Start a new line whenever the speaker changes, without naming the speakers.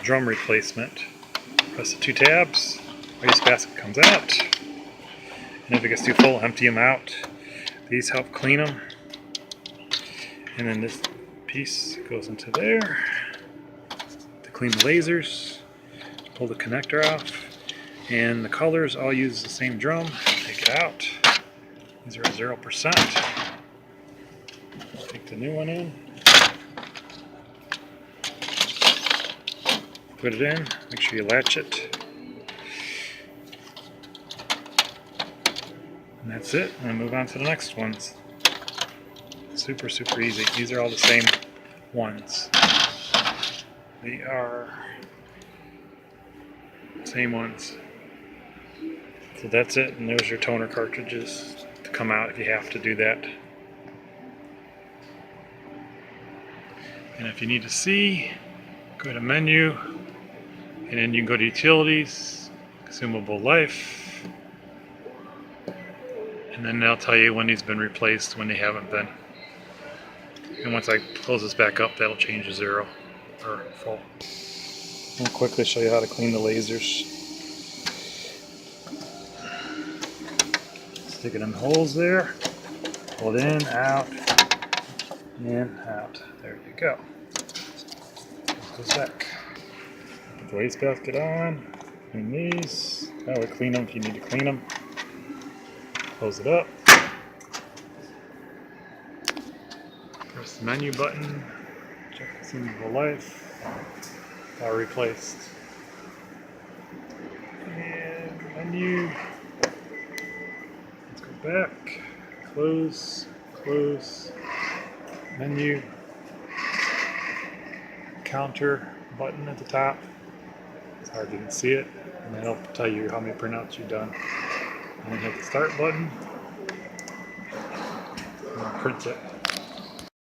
drum replacement. Press the 2 tabs, wastebasket comes out, and if it gets too full, empty them out. These help clean them. And then this piece goes into there to clean the lasers. Pull the connector off, and the colors all use the same drum. Take it out. These are 0%. Take the new one in. Put it in. Make sure you latch it. And that's it. And then move on to the next ones. Super, super easy. These are all the same ones. They are same ones. So that's it, and there's your toner cartridges to come out if you have to do that. And if you need to see, go to menu, and then you can go to utilities, consumable life, and then they'll tell you when these have been replaced, when they haven't been. And once I close this back up, that'll change to 0 or full. I'll quickly show you how to clean the lasers. Stick it in the holes there, pull it in, out, in, out. There you go. It goes back. Put the wastebasket on, clean these. That would clean them if you need to clean them. Close it up. Press the menu button, check consumable life. All replaced. And menu. Let's go back. Close. Close. Menu. Counter button at the top. It's hard you can see it. And that'll tell you how many printouts you've done. And then hit the start button. And print it.